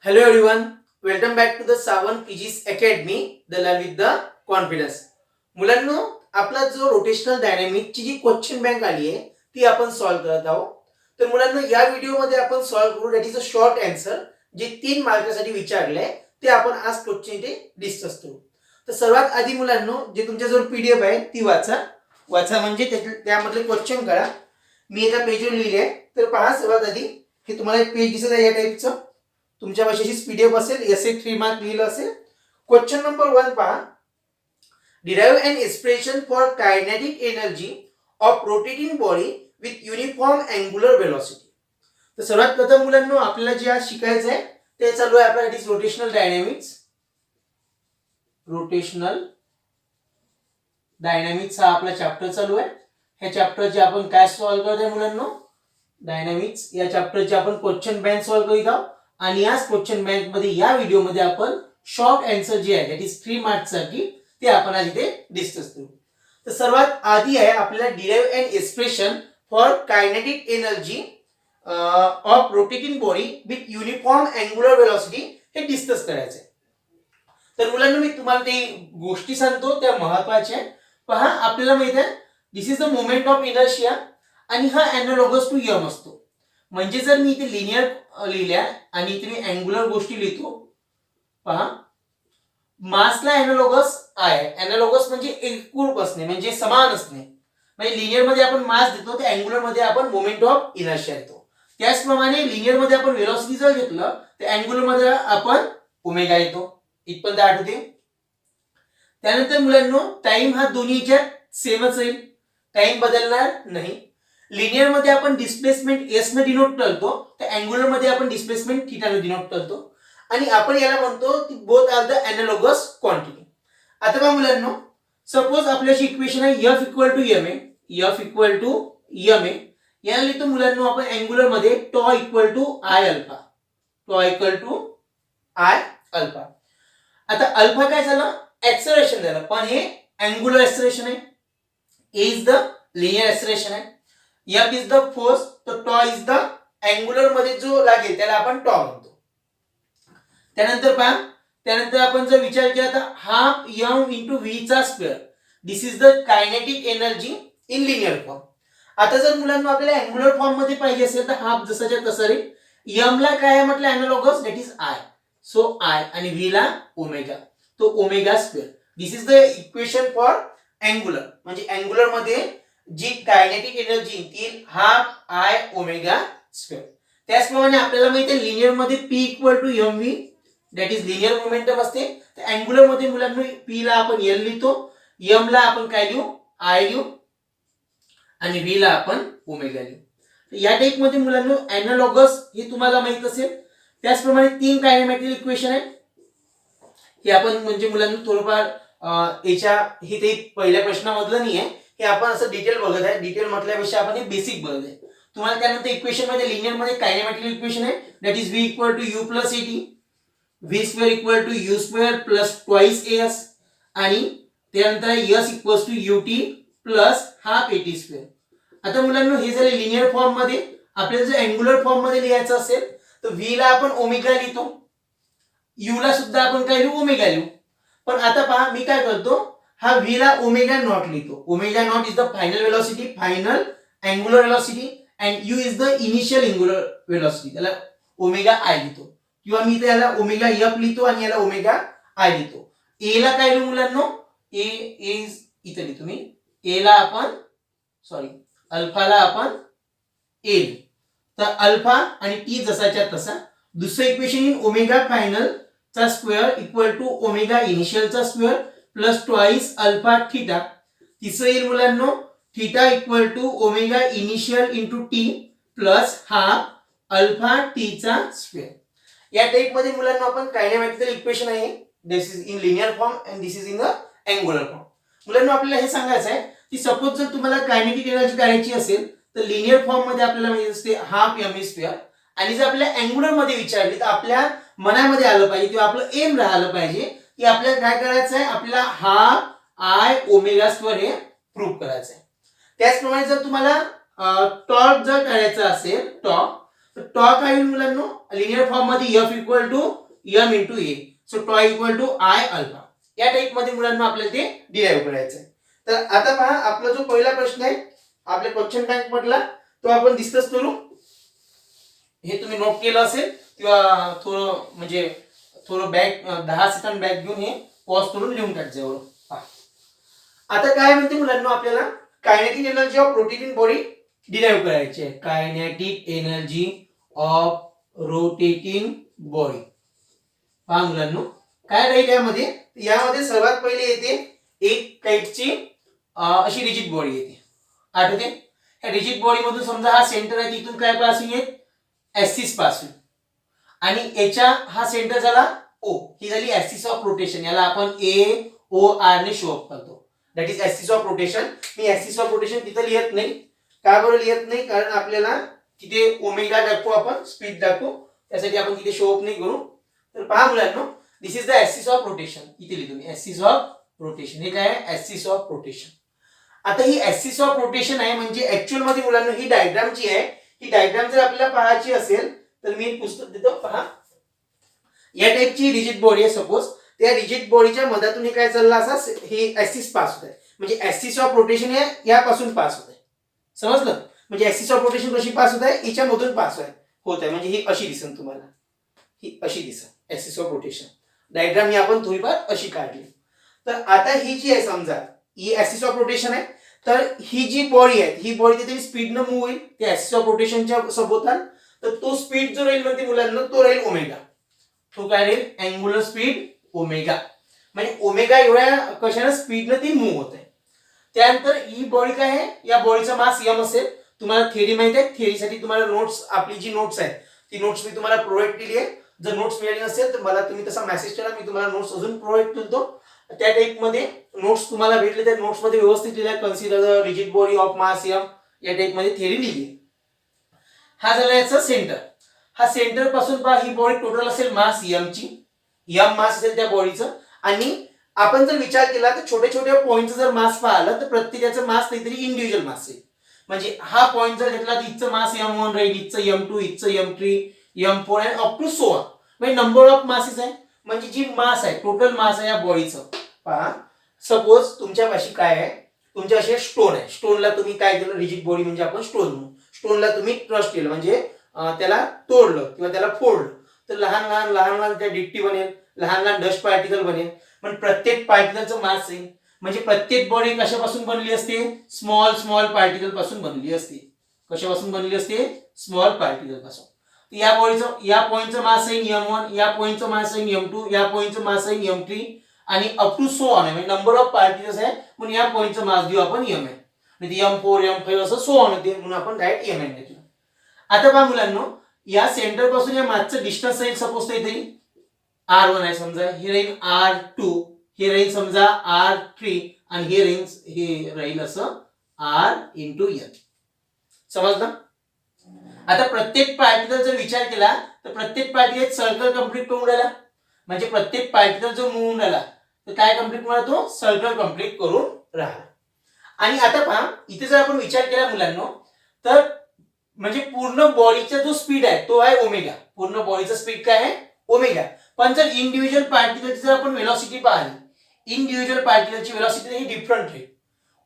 Hello everyone, welcome back to the Sawan PG's Academy, the Learn with the Confidence. मुलांनो, आपला जो rotational डायनॅमिकची जी question bank आली आहे ती आपण सॉल्व्ह करत आहोत. तर मुलांनो, या व्हिडिओमध्ये आपण सॉल्व्ह करू. That is a short answer जे 3 मार्कासाठी विचारले आहे ते आपण आज क्वेश्चन इथे डिस्कस करू. तर सर्वात आधी मुलांनो, जे तुमच्याजवळ पीडीएफ आहे ती वाचा म्हणजे त्यामधले क्वेश्चन करा. मी एका पेजवर लिहिले आहे. तर पहा, सर्वात आधी हे तुम्हाला एक पेज दिसत आहे या टाईपचं. तुमच्या भाषेची पीडीएफ असेल, एसे 3 मार्क लिहिलं असेल. क्वेश्चन नंबर 1 पहा. Derive an expression for kinetic energy of rotating body with uniform angular velocity. तर सर्वात प्रथम मुलांनो, आपल्याला जे आज शिकायचं आहे ते चालू आहे आपला रोटेशनल डायनॅमिक्स. रोटेशनल डायनॅमिक्स हा आपला चॅप्टर चालू आहे. ह्या चॅप्टरचे आपण काय सॉल्व्ह करत आहे मुलांनो? डायनॅमिक्स या चॅप्टरचे आपण क्वेश्चन बँक सॉल्व्ह करीत आहोत. आणि या क्वेश्चन बँक मध्ये या व्हिडिओ मध्ये आपण शॉर्ट आन्सर जे आहे दॅट इज 3 मार्क्स साठी ते आपण आज इथे डिस्कस करू. तर सर्वात आधी आहे आपल्याला derive an expression for kinetic energy of rotating body with uniform angular velocity हे डिस्कस करायचं आहे. तर मुलांना मी तुम्हाला ते गोष्टी सांगतो त्या महत्त्वाच्या आहेत. पहा, आपल्याला माहित आहे this is the moment of inertia आणि हा एनालॉगस टू एम असतो. म्हणजे जर मी इथे लिनियर लिहिल्या आणि इथे मी अँगुलर गोष्टी लिहितो. पहा, मासला एनालॉगस आहे. एनालॉगस म्हणजे एकरूप असणे, म्हणजे समान असणे. म्हणजे लिनियर मध्ये आपण मास देतो, ते अँगुलर मध्ये आपण मोमेंट ऑफ इनर्शिया देतो. त्याचप्रमाणे लिनियर मध्ये आपण वेलोसिटी जर घेतलं तर अँगुलर मध्ये आपण ओमेगा येतो. इथपर्यंत आठवते. त्यानंतर मुलांनो, टाइम हा दोन्हीच्या सेमच राहील, टाइम बदलणार नाही. लिनियर मध्ये आपण डिस्प्लेसमेंट एस ने डिनोट करतो, तर अँगुलर मध्ये आपण डिस्प्लेसमेंट थीटा ने डिनोट करतो. आणि आपण याला म्हणतो की both are the analogous quantity. आता बघा मुलांनो, सपोज आपल्याची इक्वेशन आहे F equal to M A. F equal to M A याला लिहितो मुलांनो आपण अँगुलर मध्ये tau equal to I alpha. Tau equal to I alpha. आता अल्फा काय झालं? एक्सेलरेशन झालं, पण हे अँगुलर एक्सेलरेशन आहे. A is the linear acceleration आहे. F इज द फोर्स, तर टॉ इज द अँगुलर मध्ये जो लागेल त्याला आपण टॉ म्हणतो. त्यानंतर पहा, त्यानंतर आपण जर विचार केला तर हाफ m इंटू व्ही चा square. This is the kinetic energy in linear form. आता जर मुलांना आपल्याला अँगुलर फॉर्म मध्ये पाहिजे असेल तर हाफ जसाच्या तसा रे. m ला काय आहे म्हटलं? Analogous, that is I. So I आणि v ला ओमेगा, तो omega square. This is the equation for angular. म्हणजे अँगुलर मध्ये जी कायनेटिक एनर्जी ती हाफ आय ओमेगा स्क्वेअर. त्याचप्रमाणे आपल्याला माहिती आहे लिनियर मध्ये p equal to M V, that is linear momentum असते. तर अँगुलर मध्ये मुलांना p ला आपण l लिहितो, m ला आपण काय लिहू? i लिहू आणि v ला आपण ओमेगा लिहू. या टाइप मध्ये मुलांना एनालॉगस हे तुम्हाला माहित असेल. त्याचप्रमाणे 3 कायनेमॅटिक इक्वेशन आहे. हे आपण म्हणजे मुलांना थोडंफार याच्या हे ते पहिल्या प्रश्नामधलं नाही आहे, हे आपण असं डिटेल बघत आहे. डिटेल म्हटल्यापेक्षा आपण हे बेसिक बघत आहे. तुम्हाला त्यानंतर इक्वेशन मध्ये लिनियर मध्ये कायनेमॅटिक इक्वेशन आहे that is v equal to u plus at, v square equal to u square plus twice as आणि त्यानंतर s equals to ut plus half at square. आता मुलांना हे झाले लिनियर फॉर्म मध्ये. आपल्याला जर अँगुलर फॉर्म मध्ये लिहायचं असेल तर v ला आपण ओमेगा लिहितो, u ला सुद्धा आपण काय लिहू? ओमेगा लिहू. पण आता पहा, मी काय करतो, हा v ला ओमेगा नॉट लिहितो. Omega naught is the final velocity, final angular velocity, and u is the initial angular velocity. त्याला ओमेगा आय लिहितो. किंवा मी त्याला ओमेगा f लिहितो आणि याला ओमेगा आय लिहितो. a ला काय लिहू मुलांनो? a इज इथे लिहितो मी. a ला आपण अल्फा ला आपण a लिहू. तर अल्फा आणि t जसाच्या तसा. दुसरं इक्वेशन इन ओमेगा फायनल चा square equal to omega initial चा square plus twice alpha theta. तिसरं येईल मुलांनो theta equal to omega initial into T plus half alpha T चा स्क्वेअर. या टाइप मध्ये मुलांना आपण कायनेमॅटिकल इक्वेशन आहे. This is in linear form and this is in the angular form. मुलांना आपल्याला हे सांगायचं आहे की सपोज जर तुम्हाला कायनेटिक एनर्जी काढायची असेल तर लिनियर फॉर्म मध्ये आपल्याला माहिती असते हाफ एम स्क्वेअर. आणि जर आपल्या अँगुलर मध्ये विचारली तर आपल्या मनामध्ये आलं पाहिजे किंवा आपलं एम राहिलं पाहिजे की आपल्याला काय करायचं आहे? आपल्याला हाफ आय ओमेगा स्क्वेअर हे प्रूव्ह करायचं आहे. त्याचप्रमाणे जर तुम्हाला टॉर्क जर काढायचा असेल, टॉर्क, तर टॉ काय होईल मुलांनो, लिनियर फॉर्म मध्ये F equal to M into A. So tau equal to I alpha. या टाइप मध्ये मुलांना आपल्याला ते डिराईव्ह करायचं आहे. तर आता पहा आपला जो पहिला प्रश्न आहे आपल्या क्वेश्चन बँक मधला तो आपण डिस्कस करू. हे तुम्ही नोट केलं असेल किंवा थोडं म्हणजे थोडं बॅक 10 सेकंद बॅक घेऊन हे पॉज करून लिहून टाकायचं. आता काय म्हणते मुलांना आपल्याला kinetic energy of rotating body derive करायची आहे. Kinetic energy of rotating body. पहा मुलांनो काय राहील यामध्ये, यामध्ये सर्वात पहिले येते एक टाइपची अशी रिजिड बॉडी येते. आठवते या रिजिड बॉडी मधून समजा हा सेंटर आहे, तिथून काय पासिंग आहे ऍक्सिस पासून, आणि याच्या हा सेंटर झाला ओ, ही झाली ऍक्सिस ऑफ रोटेशन. याला आपण ए ओ आर ने शो अप करतो. That is axis of rotation. Me axis of rotation तिथे लिहित नाही. का बरं लिहित नाही, कारण आपल्याला तिथे ओमेगा दाखवू, आपण स्पीड दाखवू, त्यासाठी आपण तिथे शो अप नाही करू. तर पहा मुलांनो this is the axis of rotation. इथे लिहितो मी ऍक्सिस ऑफ रोटेशन. हे काय आहे ऍक्सिस ऑफ रोटेशन. आता ही ऍक्सिस ऑफ रोटेशन आहे म्हणजे ऍक्च्युअल मध्ये मुलांनो ही डायग्राम जी आहे, ही डायग्राम जर आपल्याला पाहायची असेल तर मी एक पुस्तक देतो पहा. या टाइपची रिजिड बॉडी आहे सपोज. त्या रिजिड बॉडीच्या मधातून हे काय चाललं असा हे ऍक्सिस पास होत आहे. म्हणजे ऍक्सिस ऑफ रोटेशन हे यापासून पास होत आहे. समजलं? म्हणजे ऍक्सिस ऑफ रोटेशन कशी पास होत आहे, हिच्या मधून पास होत आहे. म्हणजे ही अशी दिसेल तुम्हाला, ही अशी दिसेल ऍक्सिस ऑफ रोटेशन. डायग्राम ही आपण थोडीफार अशी काढली. तर आता ही जी आहे समजा ही ऍक्सिस ऑफ रोटेशन आहे. तर ही जी बॉडी आहे ही बॉडी तिथे स्पीडनं मूव्ह होईल त्या ऍक्सिस ऑफ रोटेशनच्या सभोवताल. तर तो स्पीड जो राहील म्हणते मुलांना तो राहील ओमेगा. तो काय राहील अँग्युलर स्पीड ओमेगा. म्हणजे ओमेगा एवढ्या कशाने स्पीडनं ती मूव्ह होते. त्यानंतर ही बॉडी काय आहे, या बॉडीचा मास m असेल. तुम्हाला थिअरी माहिती आहे, थिअरीसाठी तुम्हाला नोट्स आपली जी नोट्स आहे ती नोट्स मी तुम्हाला प्रोव्हाइड केली आहे. जर नोट्स मिळाली नसेल तर मला तुम्ही तसा मेसेज करा, मी तुम्हाला नोट्स अजून प्रोव्हाइड करतो. त्या टाइप मध्ये नोट्स तुम्हाला भेटले त्या नोट्स मध्ये व्यवस्थित लिहिलंय consider the rigid body of mass m या टाइप मध्ये थिअरी लिहिली. हा झाला याचा सेंटर. हा सेंटर पासून पहा ही बॉडी टोटल असेल मास m ची. m मास असेल त्या बॉडीचं. आणि आपण जर विचार केला तर छोटे छोटे पॉइंटचं जर मास पाहिलं तर प्रत्येकाचं मास काहीतरी इंडिव्हिज्युअल मास आहे. म्हणजे हा पॉइंट जर घेतला तर इथचं मास m1 राहील, इथचं m2, इथचं m3, m4 आणि अप टू सो ऑन. म्हणजे नंबर ऑफ मासेस आहे. म्हणजे जी मास आहे टोटल मास आहे या बॉडीचं. पहा सपोज तुमच्यापाशी काय आहे, तुमच्यापाशी स्टोन आहे. स्टोनला तुम्ही काय केलं, रिजिड बॉडी म्हणजे आपण स्टोन म्हणू. स्टोनला तुम्ही क्रश केलं म्हणजे त्याला तोडलं किंवा त्याला फोडलं तर लहान लहान त्या डिट्टी बनेल, लहान लहान डस्ट पार्टिकल बनेल. पण प्रत्येक पार्टिकलचं मास आहे. म्हणजे प्रत्येक बॉडी कशापासून बनली असते, स्मॉल स्मॉल पार्टिकल पासून बनली असते. कशापासून बनली असते, स्मॉल पार्टिकल पासून. या बॉडीचं या पॉइंटचं मास आहे m1, या पॉइंटचं मास आहे m2, या पॉइंटचं मास आहे m3 आणि अप टू सो ऑन आहे. म्हणजे नंबर ऑफ पार्टिकल्स आहे म्हणून या पॉइंटचं मास देऊ आपण m आहे. म्हणजे m4 m5 असं सो ऑन होते म्हणून आपण डायरेक्ट m घेतलं. आता पहा मुलांनो या सेंटर पासून या मासचं डिस्टन्स राहील सपोज इथे r1 आहे समजा. हे राहील r2, हे राहील समजा r3 आणि हे राहील असं r इंटू n. समजलं? आता प्रत्येक पार्टिकल जर विचार केला तर प्रत्येक पार्टिकल सर्कल कंप्लीट करून राहिला. म्हणजे प्रत्येक पार्टिकल जो मूव्ह होऊन राहिला तर काय कंप्लीट करून तो सर्कल कंप्लीट करून राहिला. आणि आता पहा इथे जर आपण विचार केला मुलांनो तर म्हणजे पूर्ण बॉडीचा जो स्पीड आहे तो आहे ओमेगा. पूर्ण बॉडीचा स्पीड काय आहे ओमेगा. पण जर इंडिव्हिज्युअल पार्टिकलची जर आपण वेलोसिटी पाहिली, इंडिव्हिज्युअल पार्टिकलची वेलोसिटी ही डिफरंट राहील.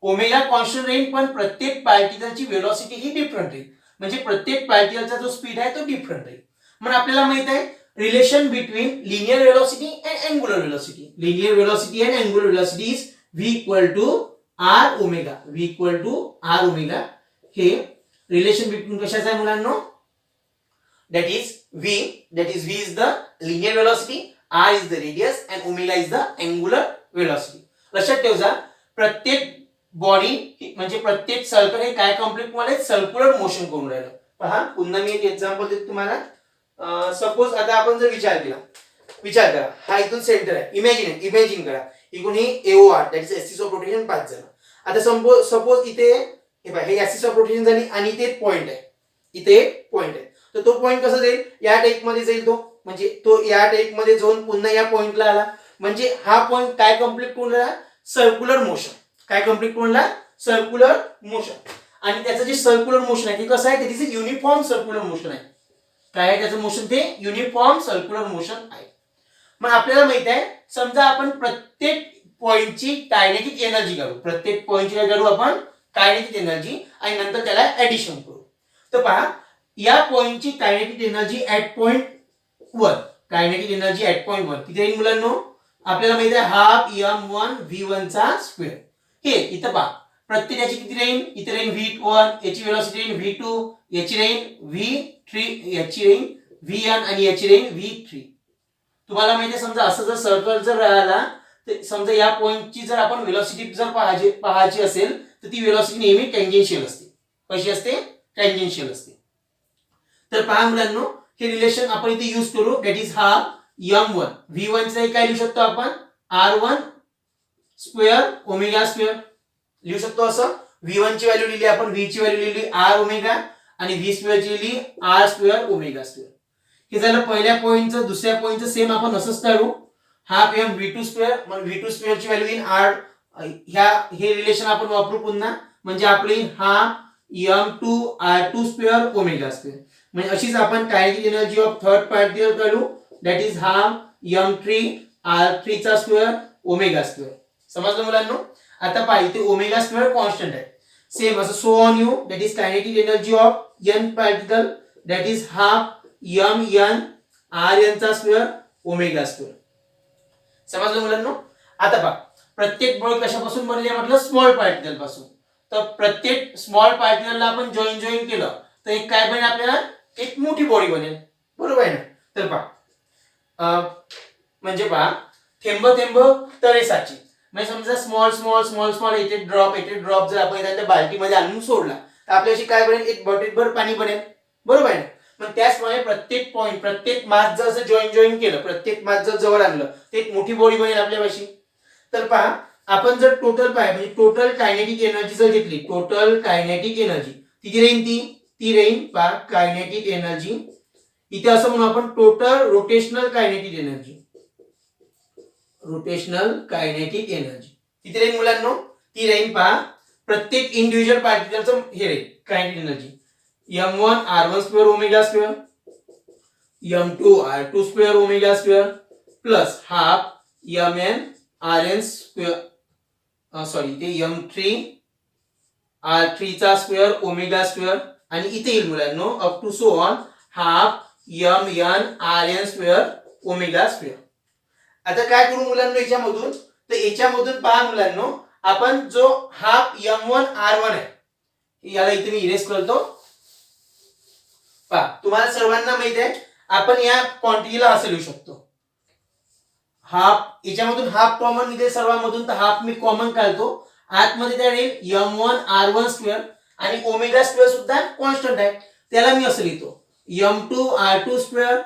ओमेगा कॉन्स्टंट राहील पण प्रत्येक पार्टिकलची वेलोसिटी ही डिफरंट राहील. म्हणजे प्रत्येक पार्टिकलचा जो स्पीड आहे तो डिफरंट राहील. म्हणून आपल्याला माहित आहे relation between linear velocity and angular velocity. Linear velocity and angular velocity is v equal to r omega. v equal to r omega हे रिलेशन बिटवीन कशाचं आहे मुलांनो, that is v is the linear velocity, r is the radius and omega is the angular velocity. लक्षात ठेवा प्रत्येक body म्हणजे प्रत्येक circle हे काय कंप्लीट मध्ये सर्क्युलर मोशन करून राहिलं. पहा पुन्हा मी एक एक्झाम्पल देतो तुम्हाला. सपोज आता आपण जर विचार करा हा इथून सेंटर आहे. इमॅजिन करा इकडून ही AOR that is axis of rotation pass झालं. आता सपोज इथे हे ऍक्सिस ऑफ रोटेशन झाली आणि इथे एक पॉइंट आहे, इथे एक पॉइंट आहे. तर तो पॉइंट कसा जाईल, या टाइप मध्ये जाईल. तो म्हणजे तो या टाइप मध्ये जाऊन पुन्हा या पॉइंटला आला. म्हणजे हा पॉइंट काय कंप्लीट करून राहिला, सर्क्युलर मोशन. काय कंप्लीट करून राहिला, सर्क्युलर मोशन. आणि त्याचं जे सर्क्युलर मोशन आहे ते कसं आहे, ते युनिफॉर्म सर्क्युलर मोशन आहे. काय आहे त्याचं मोशन, ते युनिफॉर्म सर्क्युलर मोशन आहे. मग आपल्याला माहित आहे, समजा आपण प्रत्येक पॉइंटची कायनेटिक एनर्जी काढू, प्रत्येक पॉइंटची काय काढू आपण, कायनेटिक एनर्जी, आणि नंतर त्याला ऍडिशन करू. तर पहा, या पॉइंटची kinetic energy at point 1, kinetic energy at point 1 किती येईल मुलांनो, आपल्याला माहित आहे हाफ m1 v1 चा स्क्वेअर. हे इथं पहा, प्रत्येकाची किती राहील, इथे राहील v1, याची वेलोसिटी राहील v2, याची राहील v3, याची राहील vn, आणि याची राहील v3. तुम्हाला माहिती आहे, समजा असं जर सर्कल जर राहिला, तर समजा या पॉइंटची जर आपण वेलोसिटी जर पाहायची असेल, तर ती वेलोसिटी नेहमी टँजेन्शियल असते. कशी असते, टँजेन्शियल असते. तर पहा मुलांनो, हे रिलेशन आपण इथे यूज करू, दॅट इज हा m1 v1 चा काय लिहू शकतो आपण, r1 स्क्वेअर ओमेगा स्क्वेअर लिहू शकतो. असं v1 ची व्हॅल्यू लिहिली आपण, v ची व्हॅल्यू लिहिली r ओमेगा, आणि v स्क्वेअर ची लिहिली r स्क्वेअर ओमेगा स्क्वेअर. हे झालं पहिल्या पॉइंटचं. दुसऱ्या पॉइंटचं सेम आपण असंच काढू, हाफ m v2 स्क्वेअर, मग v2 स्क्वेअर ची व्हॅल्यू येईल r, हे रिलेशन आपण वापरू पुन्हा, म्हणजे आपली half m2 r2 square omega square. म्हणजे अशीच आपण kinetic energy of third particle काढू, that is half m3 r3 चा स्क्वेअर ओमेगा स्क्वेअर. समजलं मुलांनो. आता पहा, इथे ओमेगा स्क्वेअर कॉन्स्टंट आहे, सेम असं so on you, that is kinetic energy of n particle, that is half mn rn चा स्क्वेअर ओमेगा स्क्वेअर. समजलं मुलांनो. आता पहा, प्रत्येक बॉडी कशापासून बनली आहे म्हटलं, स्मॉल पार्टिकल पासून. तर प्रत्येक स्मॉल पार्टिकलला आपण जॉईन केलं तर एक काय बनेल, आपल्याला एक मोठी बॉडी बनेल, बरोबर आहे ना. तर पहा, म्हणजे पहा, थेंब थेंब तळे साची, म्हणजे समजा स्मॉल स्मॉल स्मॉल स्मॉल येथे ड्रॉप जर आपण त्या बाल्टीमध्ये आणून सोडला, तर आपल्याशी काय बनेल, एक बॉटलभर पाणी बनेल, बरोबर आहे ना. मग त्याचप्रमाणे प्रत्येक पॉइंट, प्रत्येक मास जर असं जॉईन केलं, प्रत्येक मास जर जवळ आणलं, तर एक मोठी बॉडी बनेल आपल्यापाशी. तर पहा, आपण जर टोटल म्हणजे टोटल कायनेटिक एनर्जी जर घेतली, टोटल कायनेटिक एनर्जी किती राहील, ती राहील पहा, कायनेटिक एनर्जी इथे असं म्हणू आपण, total rotational kinetic energy, rotational kinetic energy किती राहील मुलांनो, ती राहील पहा, प्रत्येक इंडिव्हिज्युअल पार्टिकलचं हे राहील kinetic energy, m1 r1 square omega square, m2 r2 square omega square, plus half mn rn square, sorry ते m3 r3 चा स्क्वेअर ओमेगा स्क्वेअर, आणि इथे येईल मुलांनो up to so on half mn rn square omega square. आता काय करू मुलांनो याच्यामधून, तर याच्यामधून पहा मुलांनो, आपण जो हाफ m1 r1 आहे, याला इथे मी इरेज करतो. पहा, तुम्हाला सर्वांना माहित आहे, आपण या क्वांटिटीला असं लिहू शकतो, हाफ, याच्यामधून हाफ कॉमन निघेल सर्वांमधून, तर हाफ मी कॉमन काढतो, आतमध्ये त्या राहील m1 r1 स्क्वेअर, आणि ओमेगा स्क्वेअर सुद्धा कॉन्स्टंट आहे, त्याला मी असं लिहितो m2 r2 square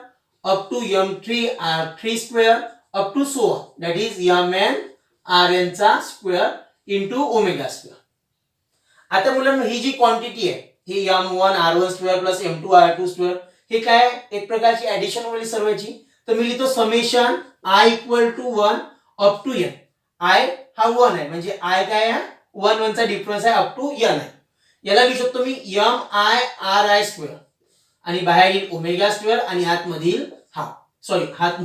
up to m3 r3 square up to so on, that is mn rn चा स्क्वेअर इंटू ओमेगा स्क्वेअर. आता मुलांना ही जी क्वांटिटी आहे, ही m1 r1 square plus m2 r2 square, हे काय एक प्रकारची ऍडिशन होईल सर्वांची. तर मी लिहितो summation i equal to 1 up to n. i हा 1 आहे, म्हणजे i काय आहे, 1 1 चा डिफरन्स आहे, अप टू n आहे. याला लिहू शकतो मी mi ri स्क्वेअर, आणि बाहेर येईल ओमेगा स्क्वेअर, आणि आतमधील हा, सॉरी हात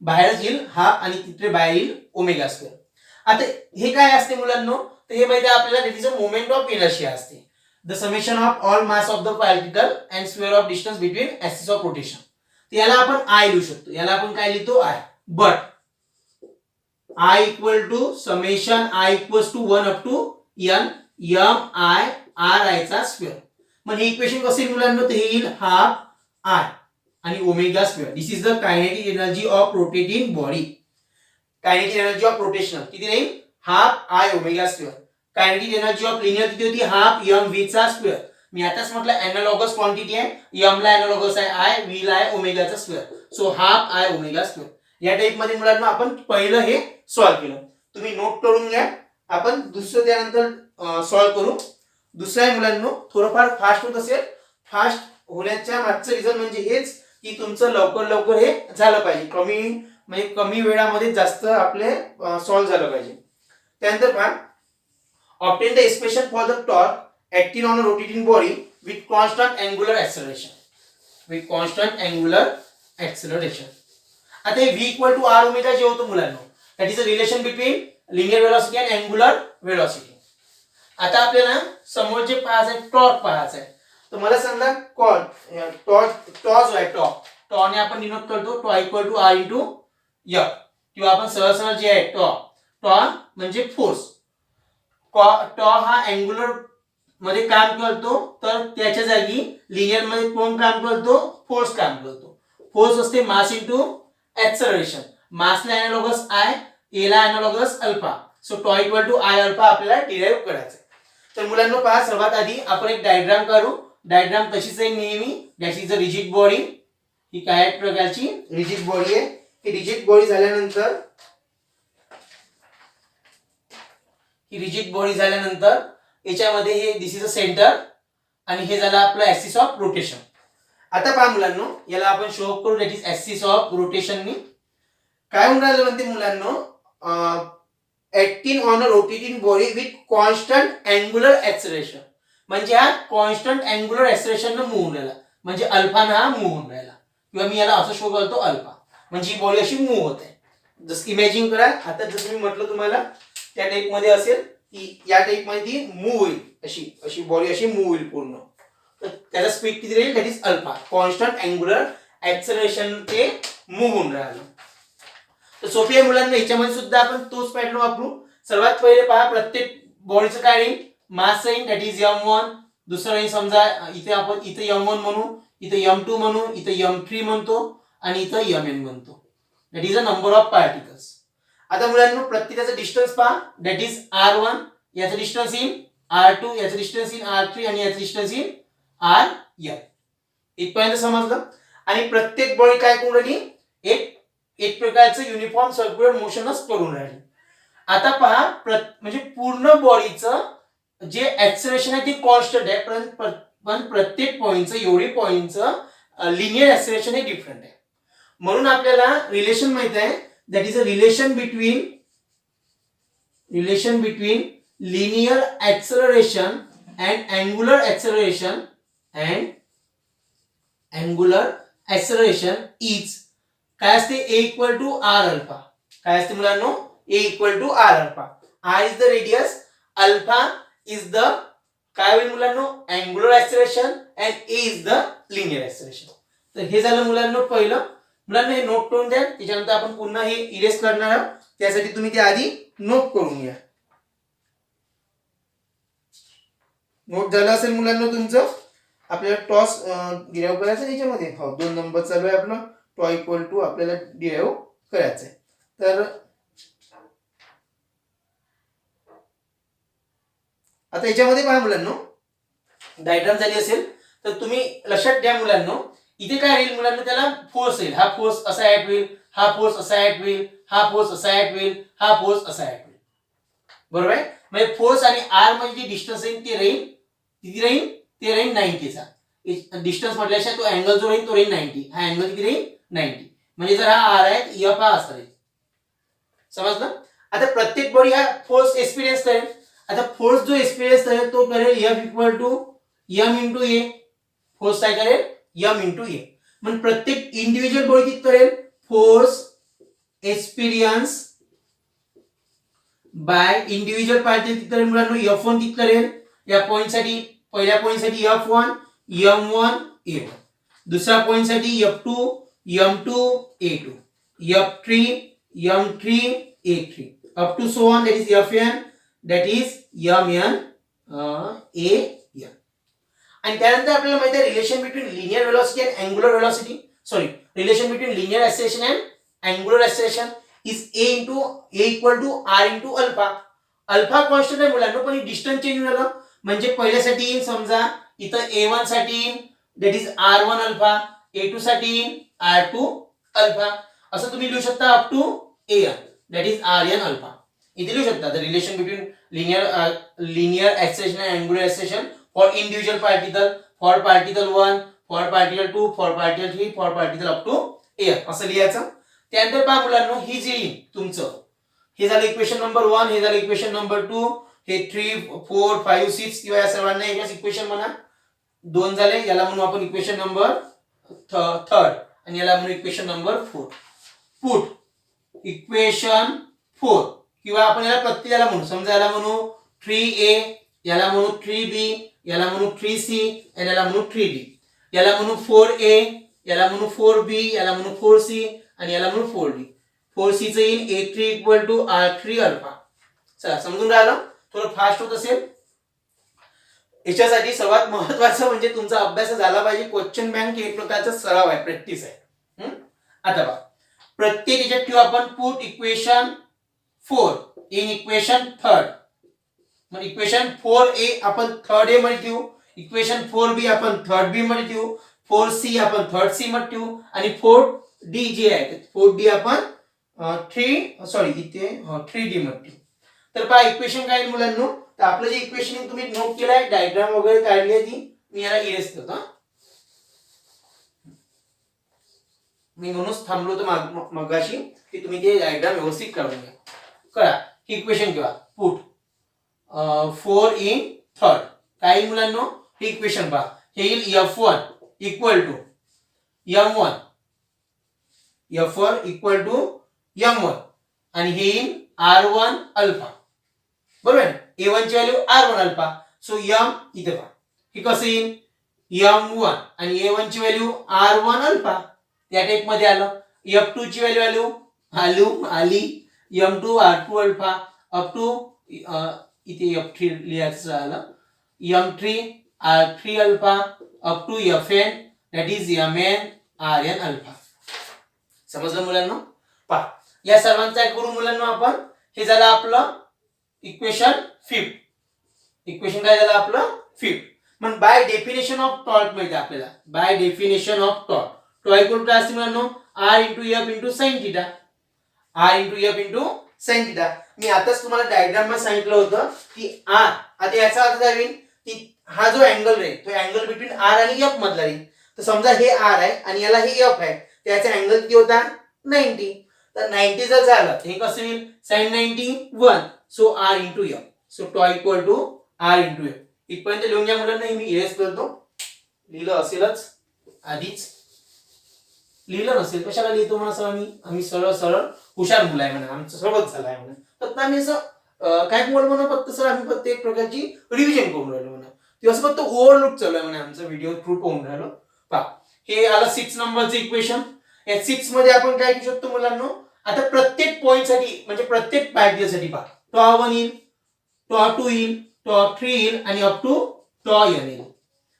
बाहेर येईल हा, आणि तिथे बाहेर येईल ओमेगा स्क्वेअर. आता हे काय असते मुलांनो, तर हे माहिती आहे आपल्याला, that is a moment of inertia असते, the summation of all mass of the particle and square of distance between axis of rotation. याला आपण आय लिहू शकतो, याला आपण काय लिहितो, I. But I equal to summation I equals to 1 up to n mi ri चा square. मग हे इक्वेशन कसे मुलांना, तर हे येईल हाफ आय आणि omega square. This is the kinetic energy of rotating body. Kinetic energy of rotational किती राहील, half I omega square. Kinetic energy of linear किती होती, हाफ mv चा स्क्वेअर. मी आताच म्हटलं एनालॉगस क्वांटिटी आहे, m ला एनालॉगस आहे आय, v ला आहे ओमेगाचा square, so half I omega square. या टाइप मध्ये मुलांना आपण पहिलं हे सॉल्व्ह केलं, तुम्ही नोट करून घ्या. आपण दुसरं त्यानंतर सॉल्व्ह करू. दुसऱ्या मुलांना थोडंफार फास्ट होत असेल, फास्ट होण्याच्या मागचं रिझन म्हणजे हेच की तुमचं लवकर लवकर हे झालं पाहिजे, म्हणजे कमी वेळामध्ये जास्त आपले सॉल्व्ह झालं पाहिजे. त्यानंतर पहा, obtain the expression for the torque acting on a rotating body with constant angular acceleration. With constant angular acceleration. आता हे v equal to R omega जे होतं मुलांना, that is a relation between linear velocity and angular velocity. आता आपल्याला समोर जे पाहायचं आहे टॉर्क पाहायचं आहे. तर मला सांगा टॉ जो आहे टॉ ने आपण डिनोट करतो tau equal to R into F, किंवा आपण सरळ सरळ जे आहे टॉ म्हणजे फोर्स. टॉ हा अँग्युलर मध्ये काम करतो, तर त्याच्या जागी लिनियर मध्ये कोण काम करतो, फोर्स काम करतो. फोर्स असते मास इंटू ऍक्सेलरेशन. मासला एनालॉगस आय, ए ला analogous alpha. So tau equal to I alpha आपल्याला डिराइव्ह करायचं. तर मुलांना पहा, सर्वात आधी आपण एक डायग्राम काढू. डायग्राम तशीच आहे नेहमी. That is a rigid body. ही काय प्रकारची रिजिड बॉडी आहे. ही रिजिड बॉडी झाल्यानंतर याच्यामध्ये हे दिस इज अ सेंटर आणि हे झालं आपलं ऍक्सिस ऑफ रोटेशन. आता पहा मुलांनो, याला आपण शो करू. दॅट इज ऍक्सिस ऑफ रोटेशननी काय होऊन राहिलं म्हणते मुलांनो, acting on a rotating body with constant angular acceleration. म्हणजे हा कॉन्स्टंट अँग्युलर ऍक्सेलरेशन न मूव्ह होऊन राहिला, म्हणजे अल्फा ना हा मूव्ह होऊन राहिला, किंवा मी याला असं शो करतो अल्फा, म्हणजे ही बॉडी अशी मूव्ह होत आहे. जसं इमॅजिन करा, आता जसं मी म्हटलं तुम्हाला त्या टाइप मध्ये असेल की या टाइप मध्ये ती मूव्ह होईल, अशी बॉडी अशी मूव्ह होईल पूर्ण. तर त्याचा स्पीड किती राहील, that is alpha. Constant angular acceleration ते मूव्ह होऊन राहिलं. तर सोपी आहे मुलांना, याच्यामध्ये सुद्धा आपण तोच पॅटर्न वापरू. सर्वात पहिले पहा, प्रत्येक बॉडीचं काय राहील, मास राहील, दॅट इज m1. दुसरं राहील समजा इथे आपण इथे m1 म्हणू, इथे m2 म्हणू, इथे m3 म्हणतो आणि इथे mn म्हणतो. That is a number of particles. आता मुलांना प्रत्येकाचं डिस्टन्स पहा, दॅट इज r1, याचं डिस्टन्स इन r2, याचं डिस्टन्स इन r3 आणि याचं डिस्टन्स इन rn. इथपर्यंत समजलं. आणि प्रत्येक बॉडी काय करून राहिली, एक प्रकारचं युनिफॉर्म सर्क्युलर मोशनच करून राहिले. आता पहा, म्हणजे पूर्ण बॉडीचं जे ऍक्सेलरेशन आहे ते कॉन्स्टंट आहे, पण प्रत्येक पॉइंटचं एवढी पॉइंटचं लिनियर ऍक्सेलरेशन हे डिफरंट आहे. म्हणून आपल्याला रिलेशन माहित आहे, that is a relation between linear acceleration and angular acceleration is काय असते, A equal to R alpha. काय असते मुलांनो, A equal to R alpha. R is the radius, alpha is the काय होईल मुलांनो, angular acceleration and A is the linear acceleration. तर हे झालं मुलांनो पहिलं. मुलांना हे नोट करून द्या, त्याच्यानंतर आपण पुन्हा हे इरेज करणार आहोत. त्यासाठी तुम्ही ते आधी नोट करून घ्या. नोट झालं असेल मुलांना तुमचं. आपल्याला टॉस डिराइव्ह करायचं याच्यामध्ये. 2 नंबर चालू आहे आपलं. टॉ इक्वल टू आपल्याला डिराइव्ह करायचं आहे. तर आता याच्यामध्ये पहा मुलांनो, डायग्राम झाली असेल तर तुम्ही लक्षात घ्या मुलांनो, इथे काय राहील मुलांनो, त्याला फोर्स येईल. हा फोर्स असा ऍक्ट होईल, हा फोर्स असा ऍक्ट होईल, हा फोर्स असा ऍक्ट होईल, हा फोर्स असा ऍक्ट होईल. बरोबर आहे. म्हणजे फोर्स आणि आर मध्ये जे डिस्टन्स येईल ते राहील, किती राहील, ते राहील 90चा. डिस्टन्स म्हटल्याशिवाय तो अँगल जो राहील तो राहील 90. हा अँगल किती राहील, 90. म्हणजे जर हा आर आहे, एफ हा असा राहील. समजलं. आता प्रत्येक बॉडी हा फोर्स एक्सपिरियन्स करेल. आता फोर्स जो एक्सपिरियन्स करेल तो करेल F equal to M into A. Force काय करेल, एम इंटू ए. म्हणजे प्रत्येक इंडिव्हिज्युअल बॉडी किती करेल, force experience by individual particle किती करेल मुलांनो, F1 किती करेल. या पॉइंट साठी, पहिल्या पॉइंट साठी F1 M1 A1, दुसऱ्या पॉइंट साठी F2 M2 A2, F3 M3 A3, up to so on, that is Fn, that is Mn A. आणि त्यानंतर आपल्याला माहिती आहे relation between linear velocity and angular velocity, sorry relation between linear acceleration and angular acceleration is A equal to R into alpha. Alpha constant आहे मुलांना, पण distance change झालं. म्हणजे पहिल्यासाठी समजा इथं A1 साठी that is R1 alpha, A2 साठी R2 alpha, असं तुम्ही लिहू शकता up to AN, that is RN alpha. इथे लिहू शकता the relation between linear acceleration and angular acceleration for individual particle, for particle 1, for particle 2, for particle 3, for particle up to A असं लिहायचं. त्यानंतर पहा मुलांनो, ही जी तुमचं हे झालं इक्वेशन नंबर 1, हे झालं इक्वेशन नंबर 2, हे 3 4 5 6 किंवा या सर्वांना एकच इक्वेशन म्हणा. 2 झाले, याला म्हणू आपण इक्वेशन नंबर थर्ड आणि याला म्हणू इक्वेशन नंबर 4. पुट इक्वेशन 4 किंवा आपण याला प्रत्येकाला म्हणू, समजा याला म्हणू 3a, याला म्हणू 3b, याला म्हणू 3c आणि याला म्हणू 3d. याला म्हणू 4a, याला म्हणू 4b, याला म्हणू 4c आणि याला म्हणू 4d. 4c चं येईल a3 equal to r3 alpha. चला समजून राहिलं, थोडं फास्ट होत असेल. याच्यासाठी सर्वात महत्वाचं म्हणजे तुमचा अभ्यास झाला पाहिजे. क्वेश्चन बँक हे एक प्रकारचा सराव आहे, प्रॅक्टिस आहे. आता बघा, प्रत्येक याच्यात ठेवू आपण put equation 4 in equation third. मग इक्वेशन 4a आपण थर्ड ए मध्ये ठेवू, इक्वेशन 4b आपण थर्ड बी मध्ये ठेवू, 4c आपण थर्ड सी मध्ये ठेवू आणि 4d जे आहे 4d आपण 3d मध्ये ठेवू. तर पहा इक्वेशन काय मुलांनो, तर आपलं जे इक्वेशन तुम्ही नोट केलंय, डायग्राम वगैरे काढली आहे ती मी याला इरेज करतो. मी म्हणूनच थांबलो होतो मगाशी की तुम्ही ते डायग्राम व्यवस्थित काढून घ्या. करा इक्वेशन किंवा पुट 4 इन थर्ड काय मुलांनो, हे इक्वेशन पहा. हे येईल f1 equal to m1, f1 equal to m1 आणि हे येईल r1 अल्फा. बरोबर आहे, a1 ची value r1 alpha. So m इथे पहा, हे कसं येईल m1 आणि a1 ची व्हॅल्यू r1 अल्फा. त्या टाइप मध्ये आलं. f2 ची व्हॅल्यू आली m2 r2 alpha up to इथे f3 लिहायचं झालं m3 r3 alpha up to fn that is mn rn alpha. समजलं मुलांना? पहा या सर्वांचा एक करू मुलांना आपण. हे झालं आपलं इक्वेशन 5. इक्वेशन काय झालं आपलं 5. मग बाय डेफिनेशन ऑफ टॉर्क माहिती आपल्याला, by definition of torque torque equal to असते मुलांनो r into f into sine theta, r into f into sine theta. मी आताच तुम्हाला डायग्राम मध्ये सांगितलं होतं की r, आता याचा अर्थ काय होईल की हा जो अँगल राहील तो अँगल बिटवीन r आणि f मधला राहील. तर समजा हे r आहे आणि याला हे f आहे, त्याचा अँगल किती होता 90. तर 90 जर झालं हे कसं होईल sin 91. So r into f. So tau equal to r into f. इथपर्यंत लिहून घ्या मुलांना, मी इरेज करतो. लिहिलं असेलच आधीच, लिहिलं नसेल कशाला लिहितो म्हणा आम्ही सरळ सरळ हुशार मुलं आहे म्हणा, आमचं सर्वच झालं आहे म्हणा. फक्त आम्ही असं काय बोल म्हणा, फक्त सर आम्ही प्रत्येक प्रकारची रिव्हिजन करून राहिलो म्हणा. ते असं फक्त ओव्हरलुक चालू आहे म्हणा, आमचा व्हिडिओ थ्रू पाहून राहिलो. पहा हे आलं 6 नंबरचं इक्वेशन. या 6 मध्ये आपण काय करू शकतो मुलांनो, आता प्रत्येक पॉइंट साठी म्हणजे प्रत्येक पॅरेलसाठी पहा टॉ 1 येईल, टॉ 2 येईल, टॉ 3 येईल आणि अप टू टॉ n येईल.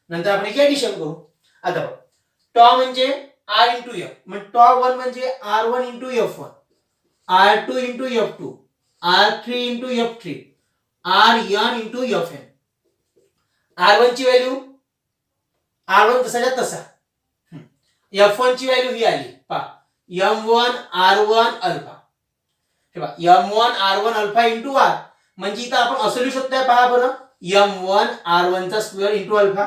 नंतर आपण एक ऍडिशन करू. आता बघा टॉ म्हणजे r इंटू f, मग टॉ 1 म्हणजे r1 into f1, r2 into f2, r3 into f3, rn into fn. r1 ची व्हॅल्यू r1 तसाच्या तसा, f1 ची व्हॅल्यू ही आली पहा m1 r1 अल्फा. हे पहा m1 r1 alpha into r, म्हणजे इथं आपण असं लिहू शकतो. पहा बरं m1 r1 चा स्क्वेअर इंटू अल्फा.